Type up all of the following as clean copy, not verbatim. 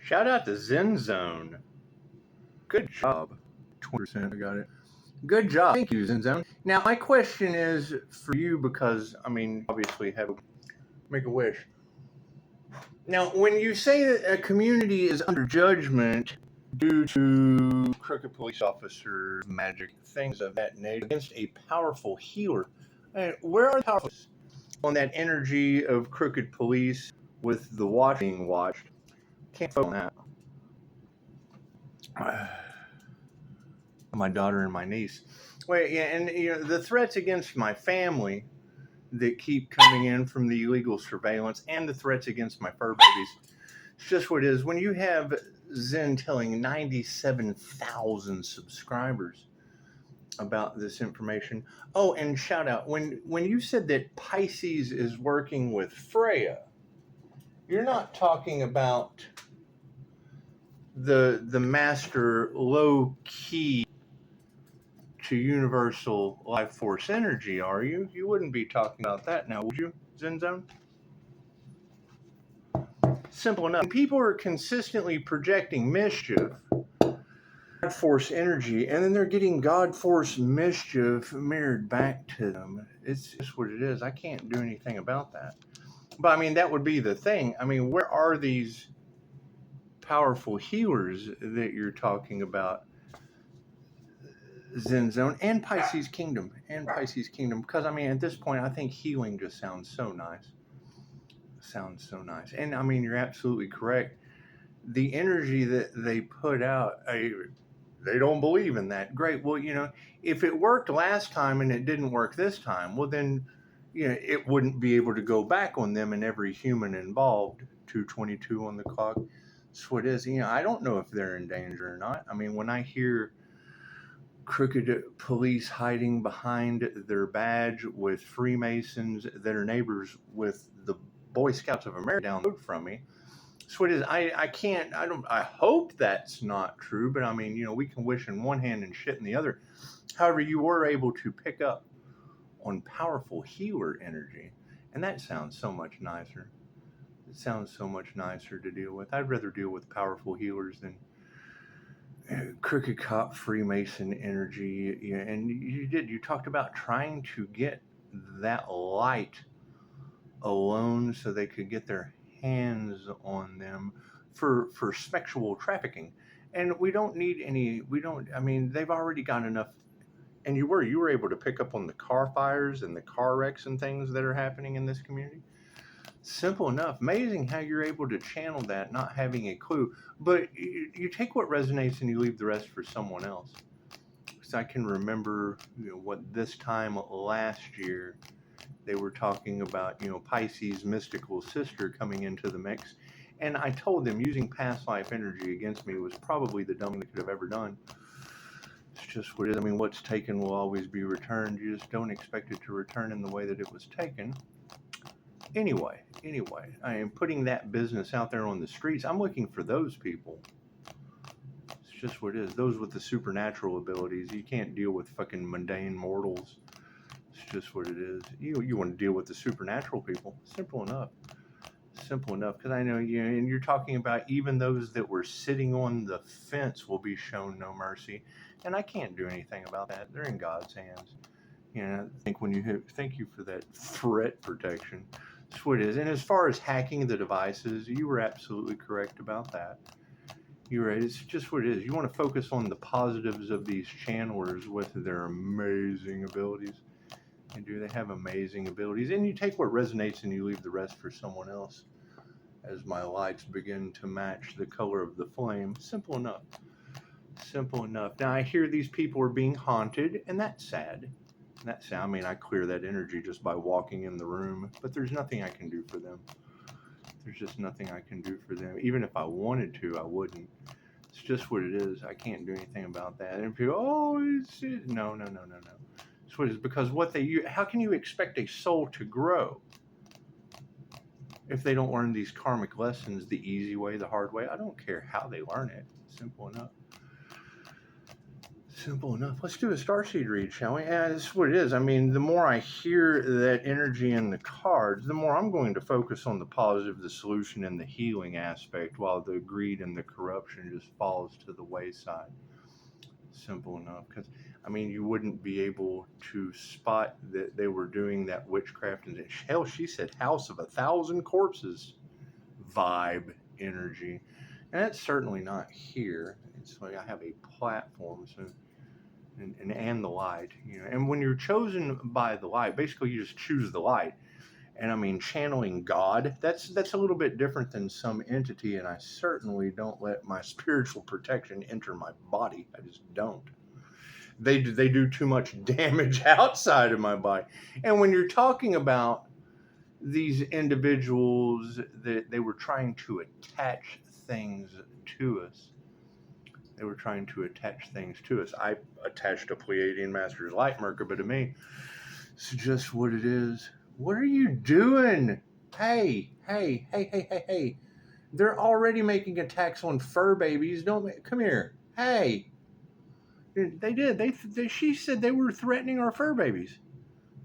Shout out to Zen Zone. Good job. 20%, I got it. Good job. Thank you, Zen Zone. Now, my question is for you because, obviously, make a wish. Now, when you say that a community is under judgment due to crooked police officers, magic, things of that nature, against a powerful healer, where are the powerful on that energy of crooked police with the watch being watched? Can't focus on that. My daughter and my niece. Wait, yeah, and the threats against my family that keep coming in from the illegal surveillance and the threats against my fur babies. It's just what it is. When you have Zen telling 97,000 subscribers about this information. Oh, and shout out, when you said that Pisces is working with Freya, you're not talking about the master low key to universal life force energy, are you? You wouldn't be talking about that now, would you, Zen Zone? Simple enough. People are consistently projecting mischief, God force energy, and then they're getting God force mischief mirrored back to them. It's just what it is. I can't do anything about that. But that would be the thing. Where are these powerful healers that you're talking about, Zen Zone and Pisces Kingdom? Because at this point, I think healing just sounds so nice. And you're absolutely correct. The energy that they put out, they don't believe in that. Great. Well, if it worked last time and it didn't work this time, well, then, it wouldn't be able to go back on them and every human involved. 2:22 on the clock. That's what it is. I don't know if they're in danger or not. When I hear crooked police hiding behind their badge with Freemasons that are neighbors with the Boy Scouts of America down the road from me, that's what it is. I hope that's not true, but we can wish in one hand and shit in the other. However, you were able to pick up on powerful healer energy, and that sounds so much nicer. It sounds so much nicer to deal with. I'd rather deal with powerful healers than crooked cop Freemason energy. And you talked about trying to get that light alone so they could get their hands on them for sexual trafficking. And we don't need any, they've already got enough. And you were able to pick up on the car fires and the car wrecks and things that are happening in this community. Simple enough. Amazing how you're able to channel that, not having a clue. But you take what resonates and you leave the rest for someone else. Because I can remember, what this time last year, they were talking about, Pisces' mystical sister coming into the mix. And I told them using past life energy against me was probably the dumbest thing they could have ever done. It's just what it is. What's taken will always be returned. You just don't expect it to return in the way that it was taken. Anyway, I am putting that business out there on the streets. I'm looking for those people. It's just what it is. Those with the supernatural abilities. You can't deal with fucking mundane mortals. It's just what it is. You want to deal with the supernatural people. Simple enough. Because I know you, and you're talking about even those that were sitting on the fence will be shown no mercy. And I can't do anything about that. They're in God's hands. Thank you for that threat protection. That's what it is. And as far as hacking the devices, you were absolutely correct about that. You're right. It's just what it is. You want to focus on the positives of these channelers with their amazing abilities. And do they have amazing abilities? And you take what resonates and you leave the rest for someone else. As my lights begin to match the color of the flame. Simple enough. Now I hear these people are being haunted, and that's sad. I clear that energy just by walking in the room, but there's nothing I can do for them. There's just nothing I can do for them. Even if I wanted to, I wouldn't. It's just what it is. I can't do anything about that. And people, no. It's what it is, because how can you expect a soul to grow if they don't learn these karmic lessons the easy way, the hard way? I don't care how they learn it. Simple enough. Simple enough. Let's do a starseed read, shall we? Yeah, this is what it is. I mean, the more I hear that energy in the cards, the more I'm going to focus on the positive, the solution, and the healing aspect, while the greed and the corruption just falls to the wayside. Simple enough. Because, I mean, you wouldn't be able to spot that they were doing that witchcraft. And hell, she said House of 1,000 Corpses vibe energy. And that's certainly not here. It's like I have a platform, so and the light, you know. And when you're chosen by the light, basically you just choose the light. And I mean, channeling God, that's a little bit different than some entity. And I certainly don't let my spiritual protection enter my body. I just don't. They do too much damage outside of my body. And when you're talking about these individuals that they were trying to attach things to us. They were trying to attach things to us. I attached a Pleiadian Master's Light Merkaba to me. It's just what it is. What are you doing? Hey. They're already making attacks on fur babies. Come here. Hey. They did. She said they were threatening our fur babies.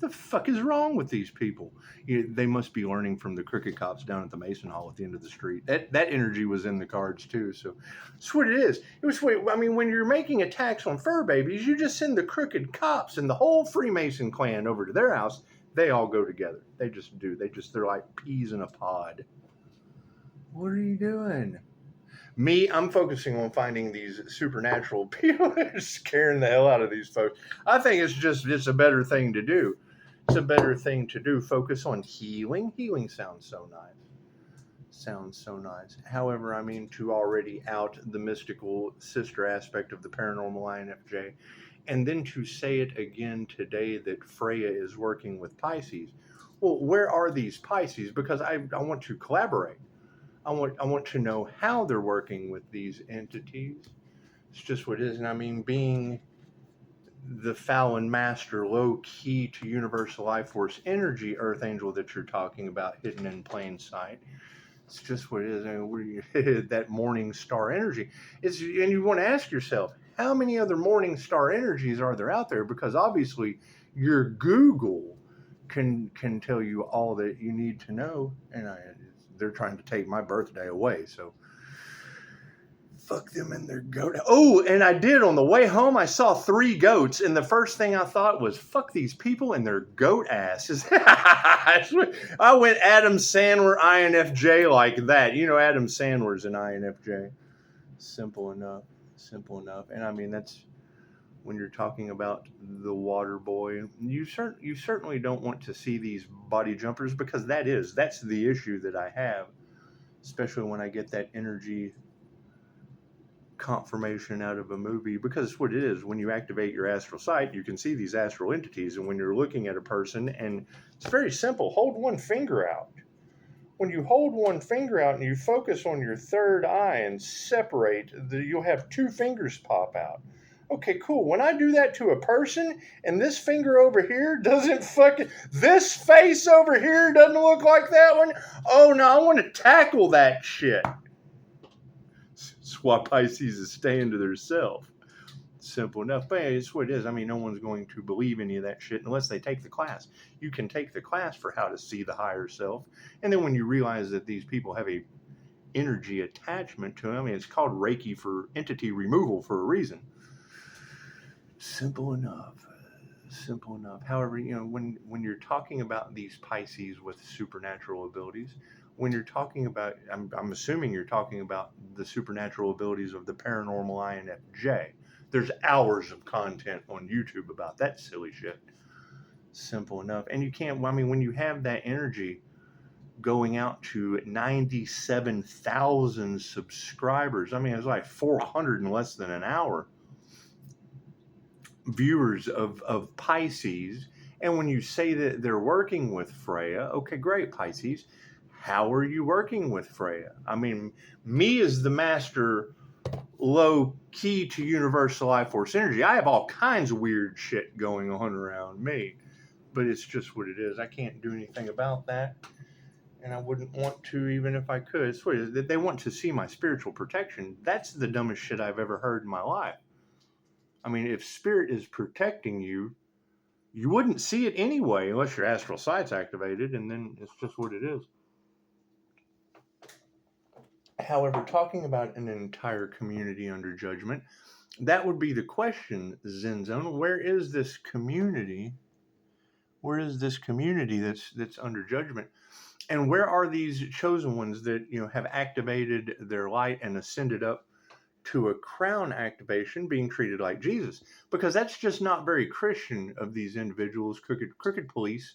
The fuck is wrong with these people? They must be learning from the crooked cops down at the Mason Hall at the end of the street. That energy was in the cards too. So that's what it is. I mean, when you're making attacks on fur babies, you just send the crooked cops and the whole Freemason clan over to their house. They all go together. They just do. They're like peas in a pod. What are you doing? Me, I'm focusing on finding these supernatural people that are scaring the hell out of these folks. I think it's a better thing to do. It's a better thing to do. Focus on healing. Healing sounds so nice. However, I mean, to already out the mystical sister aspect of the paranormal INFJ, and then to say it again today that Freya is working with Pisces. Well, where are these Pisces? Because I want to collaborate. I want to know how they're working with these entities. It's just what it is. And I mean, being the Fallon Master, low key to universal life force energy earth angel that you're talking about, hidden in plain sight. It's just what it is. I mean, that morning star energy. And you want to ask yourself, how many other morning star energies are there out there? Because obviously your Google can tell you all that you need to know. And they're trying to take my birthday away, so fuck them and their goat. Oh, and I did on the way home. I saw 3 goats, and the first thing I thought was, "Fuck these people and their goat asses." I went Adam Sandler INFJ like that. You know, Adam Sandler's an INFJ. Simple enough. And I mean, that's when you're talking about the water boy. You certainly don't want to see these body jumpers, because that's the issue that I have, especially when I get that energy confirmation out of a movie, because it's what it is. When you activate your astral sight, you can see these astral entities. And when you're looking at a person, and it's very simple, hold one finger out. When you hold one finger out and you focus on your third eye and separate, you'll have 2 fingers pop out. Okay, cool. When I do that to a person and this finger over here this face over here doesn't look like that one, oh no, I want to tackle that shit. That's why Pisces is staying to theirself. Simple enough. But it's what it is. I mean, no one's going to believe any of that shit unless they take the class. You can take the class for how to see the higher self. And then when you realize that these people have a energy attachment to them, I mean, it's called Reiki for entity removal for a reason. Simple enough. However, you know, when you're talking about these Pisces with supernatural abilities, when you're talking about, I'm assuming you're talking about the supernatural abilities of the paranormal INFJ. There's hours of content on YouTube about that silly shit. Simple enough. And you can't, I mean, when you have that energy going out to 97,000 subscribers, I mean, it's like 400 in less than an hour. Viewers of Pisces. And when you say that they're working with Freya, okay, great, Pisces. How are you working with Freya? I mean, me as the master low key to universal life force energy, I have all kinds of weird shit going on around me, but it's just what it is. I can't do anything about that, and I wouldn't want to even if I could. It's what it is. They want to see my spiritual protection. That's the dumbest shit I've ever heard in my life. I mean, if spirit is protecting you, you wouldn't see it anyway unless your astral sight's activated, and then it's just what it is. However, talking about an entire community under judgment, that would be the question, Zen Zone. Where is this community? Where is this community that's under judgment? And where are these chosen ones that have activated their light and ascended up to a crown activation, being treated like Jesus? Because that's just not very Christian of these individuals, crooked police.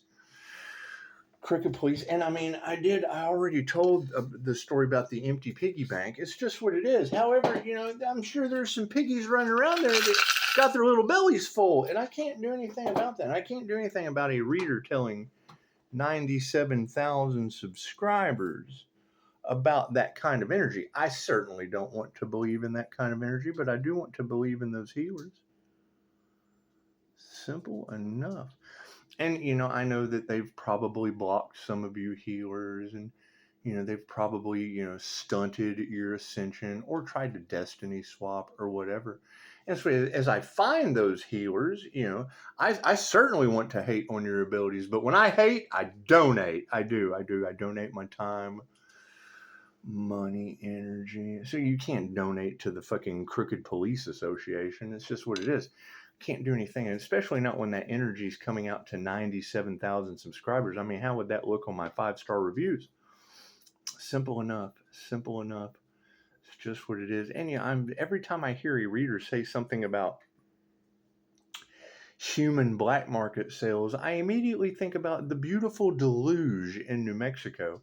And I mean, I already told the story about the empty piggy bank. It's just what it is. However, I'm sure there's some piggies running around there that got their little bellies full, and I can't do anything about that. I can't do anything about a reader telling 97,000 subscribers about that kind of energy. I certainly don't want to believe in that kind of energy, but I do want to believe in those healers. Simple enough. And I know that they've probably blocked some of you healers, and they've probably stunted your ascension or tried to destiny swap or whatever. And so as I find those healers, I certainly want to hate on your abilities, but when I hate, I donate. I donate my time, money, energy. So you can't donate to the fucking Crooked Police Association. It's just what it is. Can't do anything, and especially not when that energy is coming out to 97,000 subscribers. I mean, how would that look on my 5-star reviews? Simple enough. It's just what it is. And every time I hear a reader say something about human black market sales, I immediately think about the beautiful deluge in New Mexico,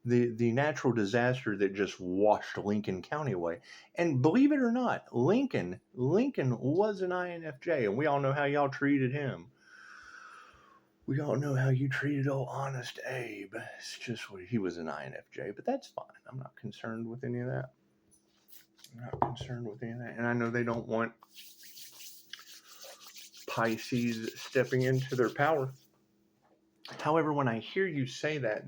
the natural disaster that just washed Lincoln County away. And believe it or not, Lincoln was an INFJ, and we all know how y'all treated him. We all know how you treated old Honest Abe. It's just what he was, an INFJ, but that's fine. I'm not concerned with any of that. And I know they don't want Pisces stepping into their power. However, when I hear you say that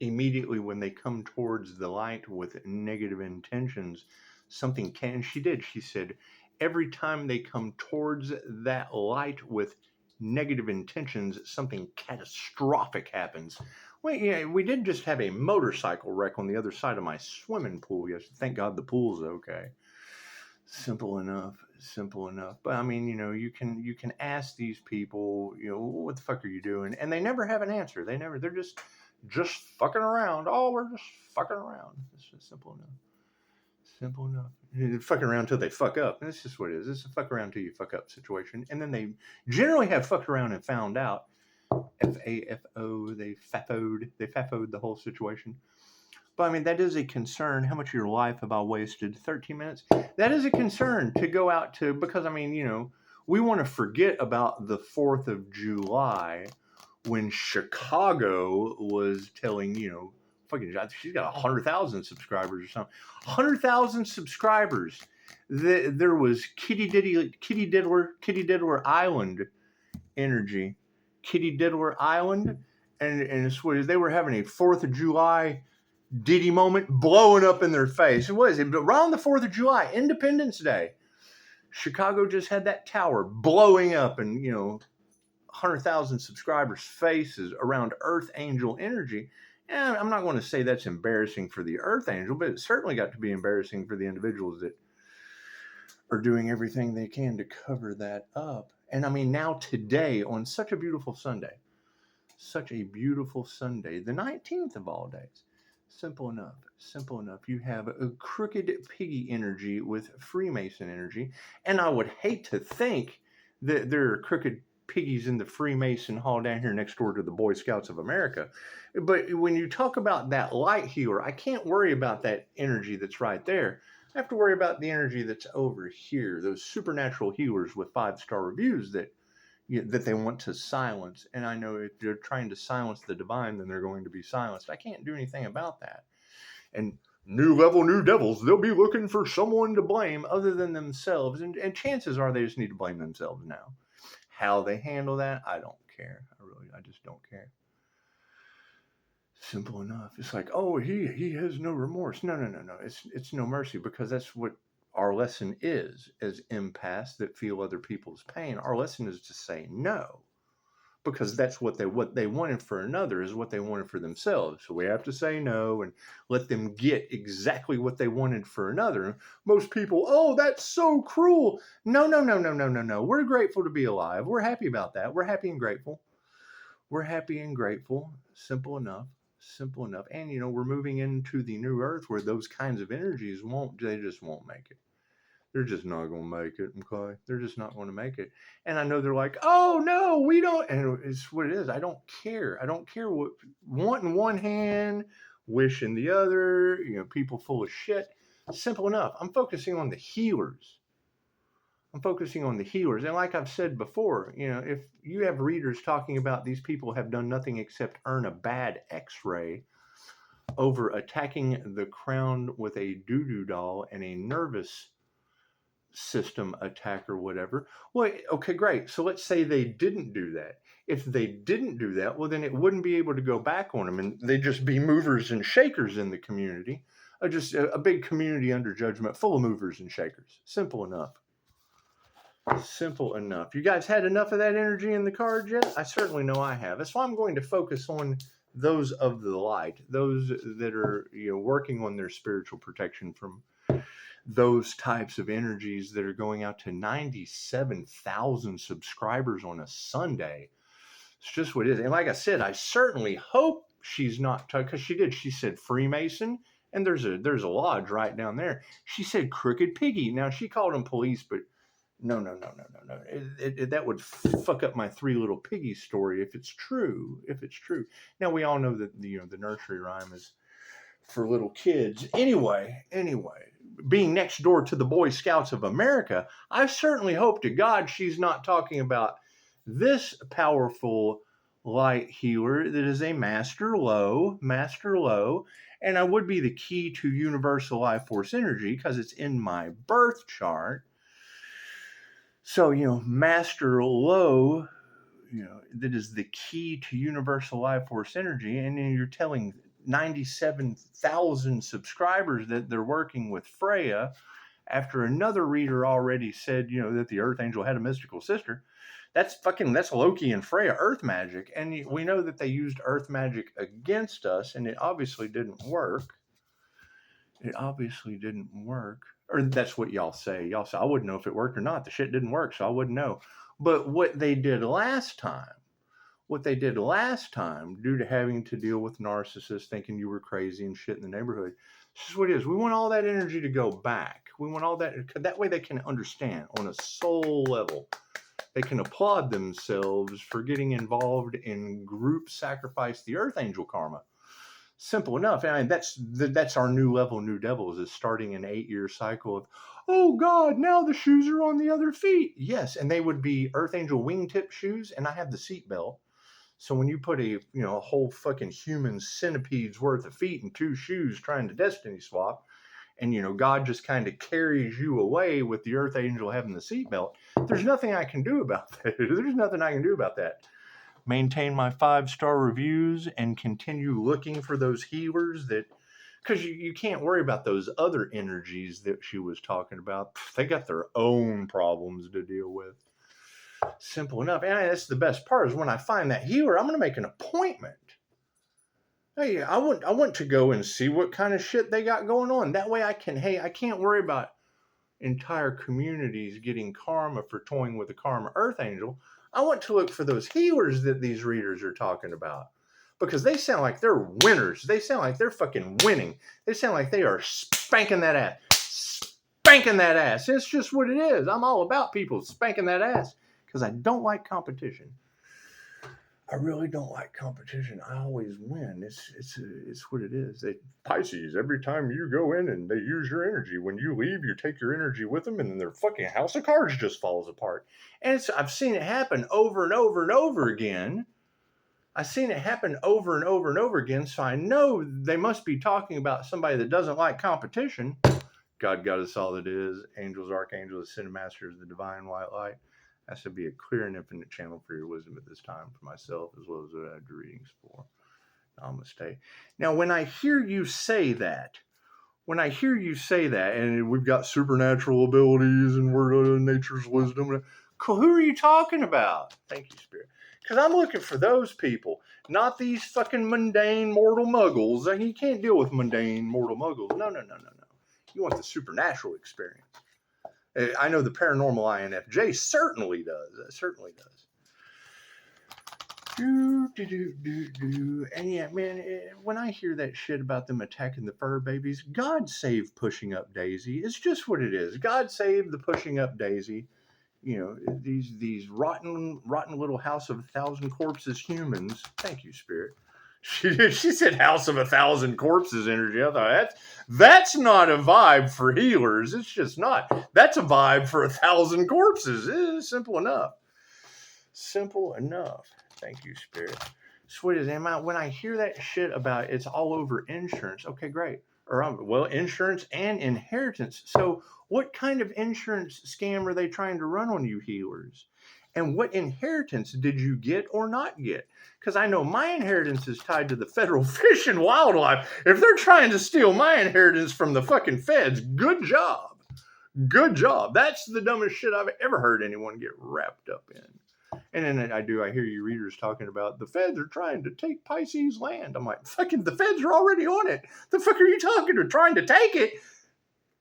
immediately when they come towards the light with negative intentions, something can. She said, every time they come towards that light with negative intentions, something catastrophic happens. We did just have a motorcycle wreck on the other side of my swimming pool yesterday. Thank God the pool's okay. Simple enough. But I mean, you can ask these people, what the fuck are you doing? And they never have an answer. They're just fucking around. Oh, we're just fucking around. It's just simple enough. You're fucking around until they fuck up. That's just what it is. It's a fuck around until you fuck up situation. And then they generally have fucked around and found out. FAFO, they fafoed the whole situation. But I mean, that is a concern. How much of your life have I wasted? 13 minutes? That is a concern to go out to, because I mean, we want to forget about the 4th of July when Chicago was telling, fucking, she's got 100,000 subscribers or something. 100,000 subscribers. There was Kitty Diddler Island energy. Kitty Diddler Island. And it's what they were having a 4th of July Diddy moment blowing up in their face. What is it? Around the 4th of July, Independence Day, Chicago just had that tower blowing up, and 100,000 subscribers' faces around Earth Angel energy. And I'm not going to say that's embarrassing for the Earth Angel, but it certainly got to be embarrassing for the individuals that are doing everything they can to cover that up. And I mean, now today, on such a beautiful Sunday, the 19th of all days. Simple enough. You have a crooked piggy energy with Freemason energy. And I would hate to think that there are crooked piggies in the Freemason hall down here next door to the Boy Scouts of America. But when you talk about that light healer, I can't worry about that energy that's right there. I have to worry about the energy that's over here, those supernatural healers with 5-star reviews that they want to silence. And I know if they're trying to silence the divine, then they're going to be silenced. I can't do anything about that. And new level, new devils, they'll be looking for someone to blame other than themselves. And chances are they just need to blame themselves now. How they handle that, I don't care. I just don't care. Simple enough. It's like, oh, he has no remorse. No. It's no mercy, because that's what our lesson is, as empaths that feel other people's pain, our lesson is to say no. Because that's what they wanted for another is what they wanted for themselves. So we have to say no and let them get exactly what they wanted for another. Most people, oh, that's so cruel. No, no, no, no, no, no, no. We're grateful to be alive. We're happy about that. We're happy and grateful. We're happy and grateful. Simple enough. Simple enough. And we're moving into the new earth where those kinds of energies they just won't make it. They're just not going to make it, okay? They're just not going to make it. And I know they're like, oh, no, we don't. And it's what it is. I don't care. I don't care what, wanting one hand, wishing the other, people full of shit. Simple enough. I'm focusing on the healers. I'm focusing on the healers. And like I've said before, if you have readers talking about these people have done nothing except earn a bad x-ray over attacking the crown with a doo-doo doll and a nervous system attack or whatever. Well, okay, great. So let's say they didn't do that. If they didn't do that, well, then it wouldn't be able to go back on them, and they'd just be movers and shakers in the community. Just a big community under judgment full of movers and shakers. Simple enough. Simple enough. You guys had enough of that energy in the cards yet? I certainly know I have. That's why I'm going to focus on those of the light, those that are working on their spiritual protection from those types of energies that are going out to 97,000 subscribers on a Sunday. It's just what it is. And like I said, I certainly hope she's not, because she said Freemason, and there's a lodge right down there. She said Crooked Piggy. Now she called them police, but no. That would fuck up my Three Little Piggies story if it's true. Now we all know that the nursery rhyme is for little kids. Anyway, being next door to the Boy Scouts of America, I certainly hope to God she's not talking about this powerful light healer that is a master low, and I would be the key to universal life force energy because it's in my birth chart. So, master low, that is the key to universal life force energy, and then you're telling 97,000 subscribers that they're working with Freya after another reader already said, that the Earth Angel had a mystical sister. That's Loki and Freya Earth magic. And we know that they used Earth magic against us, and it obviously didn't work. Or that's what y'all say. Y'all say, I wouldn't know if it worked or not. The shit didn't work, so I wouldn't know. But what they did last time, due to having to deal with narcissists thinking you were crazy and shit in the neighborhood, this is what it is. We want all that energy to go back. We want all that way they can understand on a soul level. They can applaud themselves for getting involved in group sacrifice the Earth Angel karma. Simple enough. And that's our new level, New Devils, is starting an 8-year cycle of, oh God, now the shoes are on the other feet. Yes, and they would be Earth Angel wingtip shoes, and I have the seat belt. So when you put a whole fucking human centipede's worth of feet in 2 shoes trying to destiny swap, and God just kind of carries you away with the Earth Angel having the seatbelt, there's nothing I can do about that. Maintain my 5-star reviews and continue looking for those healers because you can't worry about those other energies that she was talking about. They got their own problems to deal with. Simple enough. And that's the best part, is when I find that healer, I'm going to make an appointment. Hey, I want to go and see what kind of shit they got going on. That way I can't worry about entire communities getting karma for toying with the karma Earth Angel. I want to look for those healers that these readers are talking about, because they sound like they're winners. They sound like they're fucking winning. They sound like they are spanking that ass. It's just what it is. I'm all about people spanking that ass because I don't like competition. I really don't like competition. I always win. It's what it is. Pisces, every time you go in and they use your energy, when you leave, you take your energy with them, and then their fucking house of cards just falls apart. And I've seen it happen over and over and over again. So I know they must be talking about somebody that doesn't like competition. God got us all that is. Angels, archangels, ascended masters, the divine white light. That should be a clear and infinite channel for your wisdom at this time, for myself, as well as what I do readings for. Namaste. Now, when I hear you say that, when I hear you say that, and we've got supernatural abilities and we're nature's wisdom, cool, who are you talking about? Thank you, Spirit. Because I'm looking for those people, not these fucking mundane mortal muggles. You can't deal with mundane mortal muggles. No. You want the supernatural experience. I know the paranormal INFJ certainly does. Certainly does. And yeah, man, when I hear that shit about them attacking the fur babies, God save Pushing Up Daisy. It's just what it is. God save the Pushing Up Daisy. You know, these rotten little House of 1,000 Corpses humans. Thank you, Spirit. She said House of 1,000 Corpses energy. I thought that's not a vibe for healers. It's just not. That's a vibe for 1,000 corpses. It's simple enough. Simple enough. Thank you, Spirit. Sweet as am I. When I hear that shit about it's all over insurance, okay, great. Well, insurance and inheritance. So, what kind of insurance scam are they trying to run on you healers? And what inheritance did you get or not get? Because I know my inheritance is tied to the federal fish and wildlife. If they're trying to steal my inheritance from the fucking feds, good job. Good job. That's the dumbest shit I've ever heard anyone get wrapped up in. And then I hear you readers talking about the feds are trying to take Pisces land. I'm like, fucking, the feds are already on it. The fuck are you talking to? Trying to take it?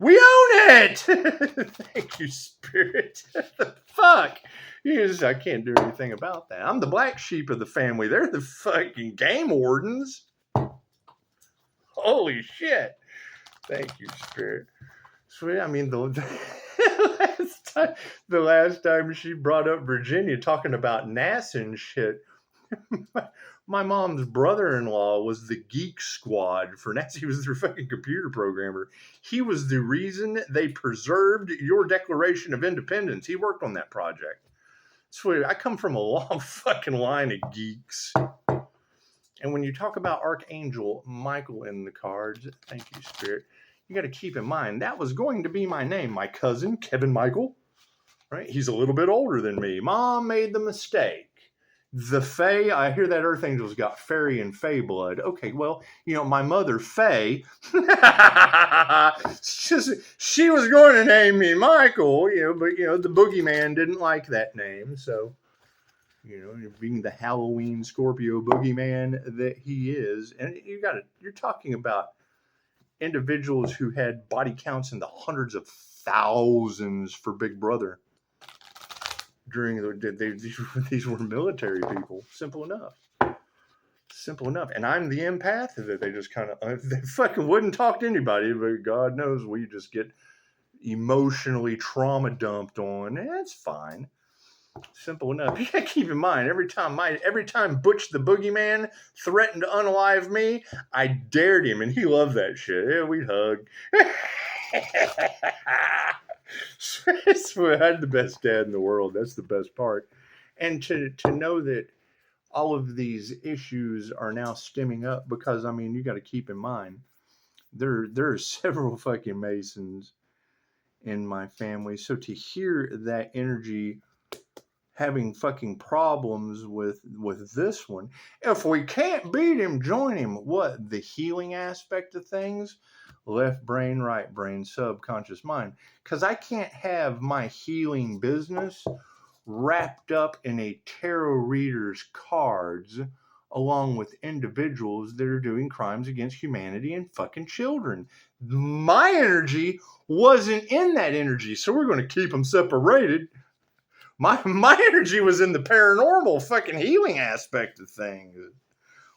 We own it. Thank you, Spirit. The fuck? I can't do anything about that. I'm the black sheep of the family. They're the fucking game wardens. Holy shit. Thank you, Spirit. Sweet. I mean, the last time she brought up Virginia talking about NASA and shit, my mom's brother-in-law was the geek squad for NASA. He was their fucking computer programmer. He was the reason they preserved your Declaration of Independence. He worked on that project. Sweet. I come from a long fucking line of geeks. And when you talk about Archangel Michael in the cards, thank you, Spirit, you got to keep in mind that was going to be my name. My cousin, Kevin Michael, right? He's a little bit older than me. Mom made the mistake. The Fae, I hear that Earth Angel's got fairy and Fae blood. Okay, well, my mother, Fae, she was going to name me Michael, but, the boogeyman didn't like that name. So, being the Halloween Scorpio boogeyman that he is. And you're talking about individuals who had body counts in the hundreds of thousands for Big Brother during these were military people. Simple enough. And I'm the empath that they just kind of they fucking wouldn't talk to anybody, but God knows we just get emotionally trauma dumped on. That's fine. Simple enough. You gotta keep in mind, every time Butch the Boogeyman threatened to unalive me, I dared him, and he loved that shit. Yeah, we'd hug. I had the best dad in the world. That's the best part. And to know that all of these issues are now stemming up because, you got to keep in mind, there are several fucking Masons in my family. So to hear that energy having fucking problems with this one. If we can't beat him, join him. What? The healing aspect of things? Left brain, right brain, subconscious mind. Because I can't have my healing business wrapped up in a tarot reader's cards along with individuals that are doing crimes against humanity and fucking children. My energy wasn't in that energy, so we're going to keep them separated. My energy was in the paranormal fucking healing aspect of things.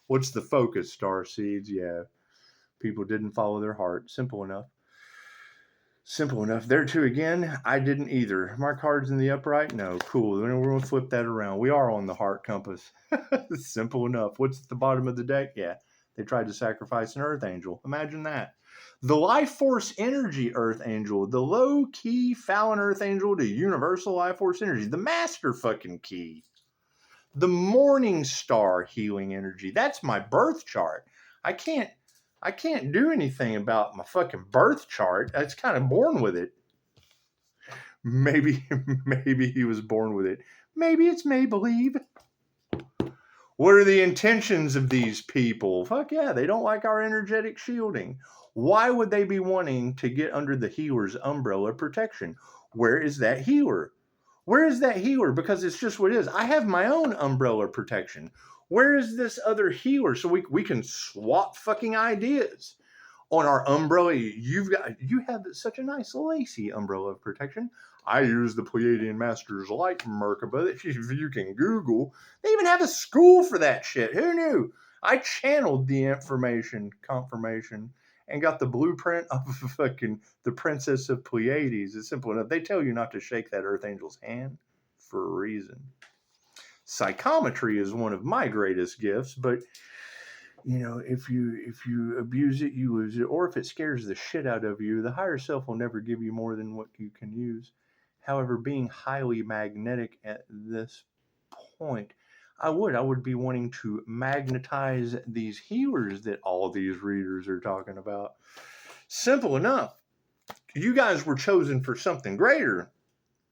What's the focus, star seeds? Yeah. People didn't follow their heart. Simple enough. There too again, I didn't either. My card's in the upright? No. Cool. Then we're going to flip that around. We are on the heart compass. Simple enough. What's at the bottom of the deck? Yeah. They tried to sacrifice an Earth Angel. Imagine that. The life force energy Earth Angel, the low key Fallon Earth Angel to universal life force energy, the master fucking key, the morning star healing energy. That's my birth chart. I can't do anything about my fucking birth chart. It's kind of born with it. Maybe he was born with it. Maybe it's May-believe. What are the intentions of these people? Fuck yeah, they don't like our energetic shielding. Why would they be wanting to get under the healer's umbrella of protection? Where is that healer? Where is that healer? Because it's just what it is. I have my own umbrella protection. Where is this other healer so we can swap fucking ideas on our umbrella? You have such a nice lacy umbrella of protection. I use the Pleiadian Master's Light Merkaba. If you can Google, they even have a school for that shit. Who knew? I channeled the information confirmation and got the blueprint of fucking the Princess of Pleiades. It's simple enough. They tell you not to shake that Earth Angel's hand for a reason. Psychometry is one of my greatest gifts, but if you abuse it, you lose it. Or if it scares the shit out of you, the higher self will never give you more than what you can use. However, being highly magnetic at this point, I would be wanting to magnetize these healers that all these readers are talking about. Simple enough. You guys were chosen for something greater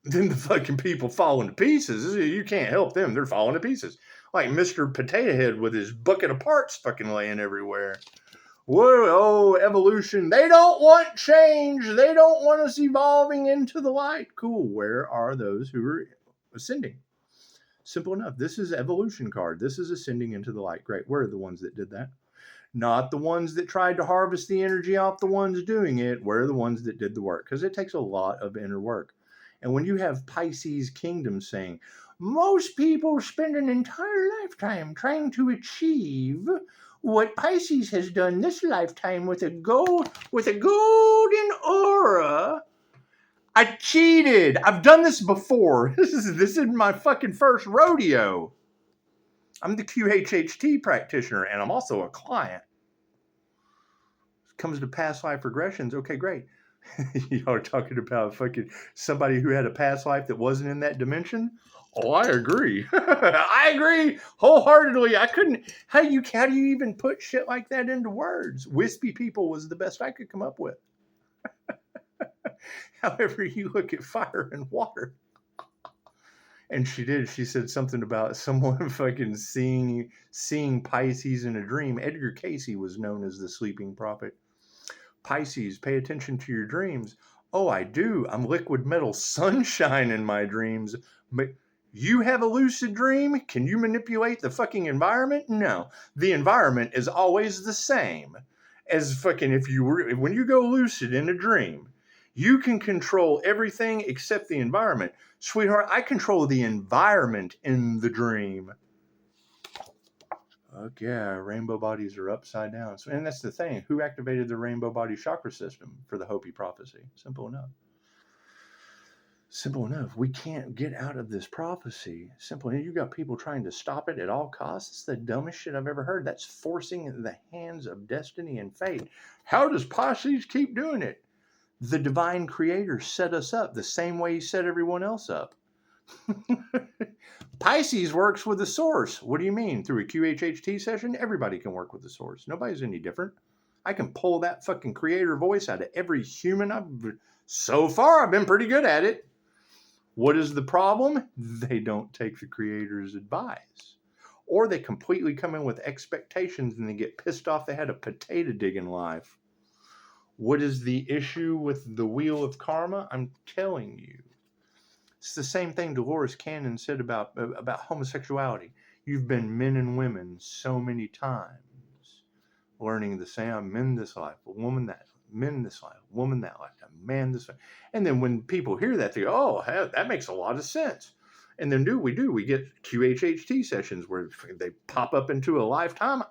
than the fucking people falling to pieces. You can't help them. They're falling to pieces. Like Mr. Potato Head with his bucket of parts fucking laying everywhere. Whoa, evolution. They don't want change. They don't want us evolving into the light. Cool. Where are those who are ascending? Simple enough. This is evolution card. This is ascending into the light. Great. Where are the ones that did that? Not the ones that tried to harvest the energy off the ones doing it. Where are the ones that did the work? Because it takes a lot of inner work. And when you have Pisces Kingdom saying, most people spend an entire lifetime trying to achieve what Pisces has done this lifetime with a golden aura. I cheated. I've done this before. This is my fucking first rodeo. I'm the QHHT practitioner, and I'm also a client. Comes to past life regressions. Okay, great. Y'all are talking about fucking somebody who had a past life that wasn't in that dimension? Oh, I agree. I agree wholeheartedly. I couldn't. How do you even put shit like that into words? Wispy people was the best I could come up with. However, you look at fire and water. And she did. She said something about someone fucking seeing Pisces in a dream. Edgar Cayce was known as the sleeping prophet. Pisces, pay attention to your dreams. Oh, I do. I'm liquid metal sunshine in my dreams. But you have a lucid dream? Can you manipulate the fucking environment? No. The environment is always the same as fucking when you go lucid in a dream. You can control everything except the environment. Sweetheart, I control the environment in the dream. Fuck yeah, rainbow bodies are upside down. And that's the thing. Who activated the rainbow body chakra system for the Hopi prophecy? Simple enough. Simple enough. We can't get out of this prophecy. Simple enough. You got people trying to stop it at all costs. It's the dumbest shit I've ever heard. That's forcing the hands of destiny and fate. How does Pisces keep doing it? The divine creator set us up the same way he set everyone else up. Pisces works with the source. What do you mean? Through a QHHT session, everybody can work with the source. Nobody's any different. I can pull that fucking creator voice out of every human. So far, I've been pretty good at it. What is the problem? They don't take the creator's advice. Or they completely come in with expectations and they get pissed off they had a potato dig in life. What is the issue with the wheel of karma? I'm telling you. It's the same thing Dolores Cannon said about homosexuality. You've been men and women so many times, learning the same, men this life, a woman that, men this life, woman that life, a man this life. And then when people hear that, they go, oh, that makes a lot of sense. And then we get QHHT sessions where they pop up into a lifetime.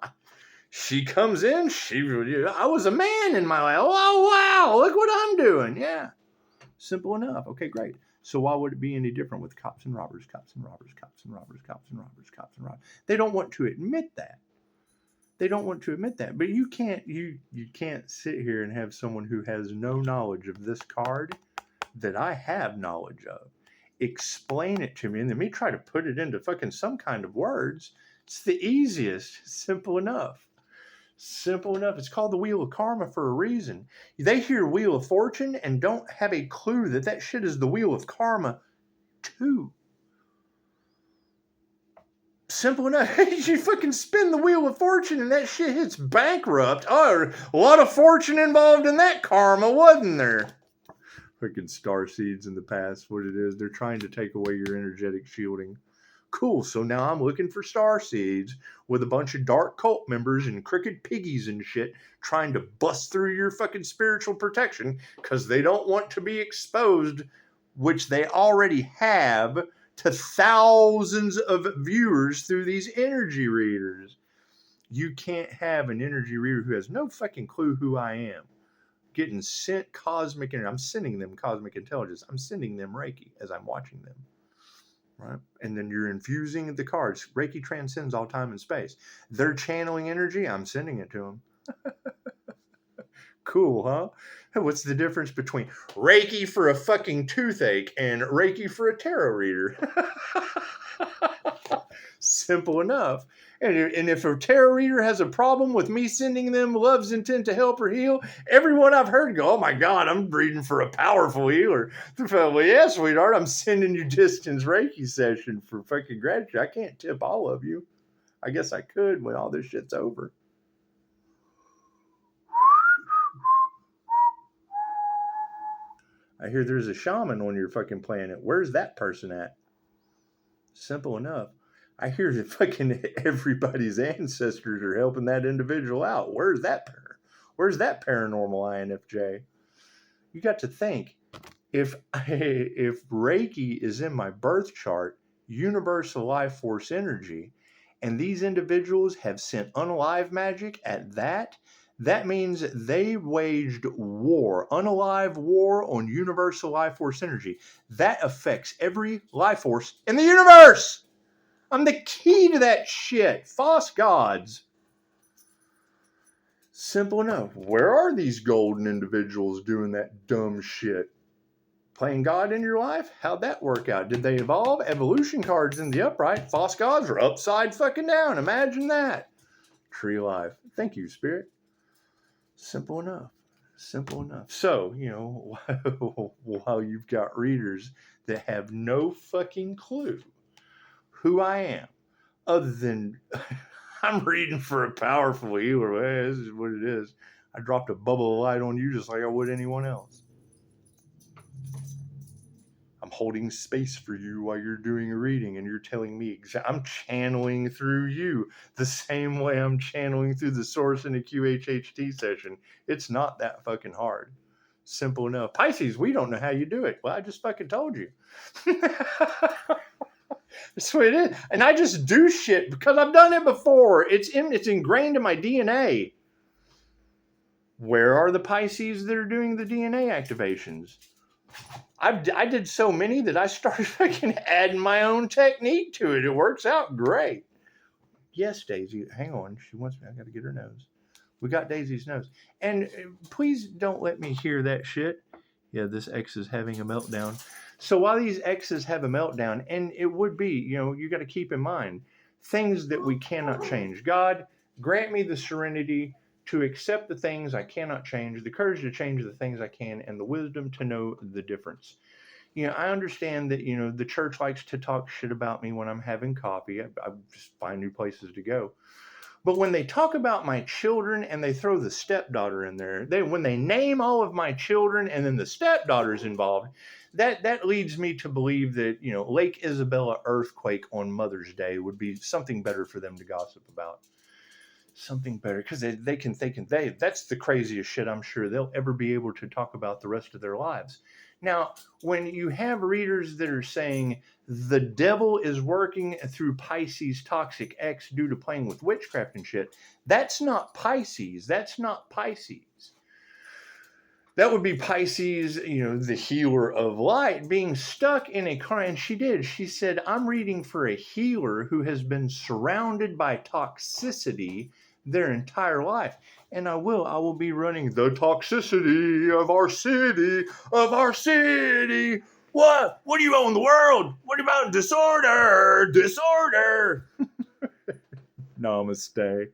She comes in, I was a man in my life. Oh, wow, look what I'm doing. Yeah, simple enough. Okay, great. So why would it be any different with cops and robbers, cops and robbers, cops and robbers, cops and robbers, cops and robbers? They don't want to admit that. But you can't sit here and have someone who has no knowledge of this card that I have knowledge of explain it to me and then me try to put it into fucking some kind of words. It's the easiest. Simple enough. Simple enough. It's called the Wheel of Karma for a reason. They hear Wheel of Fortune and don't have a clue that shit is the Wheel of Karma too. Simple enough. You fucking spin the wheel of fortune and that shit hits bankrupt. Oh, a lot of fortune involved in that karma, wasn't there? Fucking star seeds in the past, what it is. They're trying to take away your energetic shielding. Cool, so now I'm looking for star seeds with a bunch of dark cult members and crooked piggies and shit trying to bust through your fucking spiritual protection because they don't want to be exposed, which they already have, to thousands of viewers through these energy readers. You can't have an energy reader who has no fucking clue who I am getting sent cosmic energy. I'm sending them cosmic intelligence. I'm sending them Reiki as I'm watching them. Right? And then you're infusing the cards. Reiki transcends all time and space. They're channeling energy. I'm sending it to them. Cool, huh? What's the difference between Reiki for a fucking toothache and Reiki for a tarot reader? Simple enough. And if a tarot reader has a problem with me sending them love's intent to help or heal, everyone I've heard go, oh my God, I'm reading for a powerful healer. Well, yeah, sweetheart, I'm sending you distance Reiki session for fucking gratitude. I can't tip all of you. I guess I could when all this shit's over. I hear there's a shaman on your fucking planet. Where's that person at? Simple enough. I hear that fucking everybody's ancestors are helping that individual out. Where's that paranormal INFJ? You got to think, if Reiki is in my birth chart, universal life force energy, and these individuals have sent unalive magic at that means they waged war, unalive war on universal life force energy. That affects every life force in the universe. I'm the key to that shit. False gods. Simple enough. Where are these golden individuals doing that dumb shit? Playing God in your life? How'd that work out? Did they evolve? Evolution cards in the upright. False gods are upside fucking down. Imagine that. Tree life. Thank you, Spirit. Simple enough. Simple enough. So, while you've got readers that have no fucking clue who I am, other than I'm reading for a powerful healer. Hey, this is what it is. I dropped a bubble of light on you just like I would anyone else. I'm holding space for you while you're doing a reading and you're telling me I'm channeling through you the same way I'm channeling through the source in a QHHT session. It's not that fucking hard. Simple enough. Pisces, we don't know how you do it. Well, I just fucking told you. That's what it is. And I just do shit because I've done it before. It's ingrained in my DNA. Where are the Pisces that are doing the DNA activations? I did so many that I started fucking adding my own technique to it. It works out great. Yes, Daisy. Hang on. She wants me. I got to get her nose. We got Daisy's nose. And please don't let me hear that shit. Yeah, this X is having a meltdown. So while these X's have a meltdown, and it would be, you got to keep in mind things that we cannot change. God, grant me the serenity to accept the things I cannot change, the courage to change the things I can, and the wisdom to know the difference. I understand that, the church likes to talk shit about me when I'm having coffee. I just find new places to go. But when they talk about my children and they throw the stepdaughter in there, when they name all of my children and then the stepdaughter's involved, that leads me to believe that, Lake Isabella earthquake on Mother's Day would be something better for them to gossip about. Something better, because that's the craziest shit I'm sure they'll ever be able to talk about the rest of their lives. Now, when you have readers that are saying the devil is working through Pisces toxic X due to playing with witchcraft and shit, that's not Pisces. That's not Pisces. That would be Pisces, the healer of light, being stuck in a car. And she did. She said, I'm reading for a healer who has been surrounded by toxicity their entire life. And I will be running the toxicity of our city, What? What do you own the world? What about disorder? Namaste.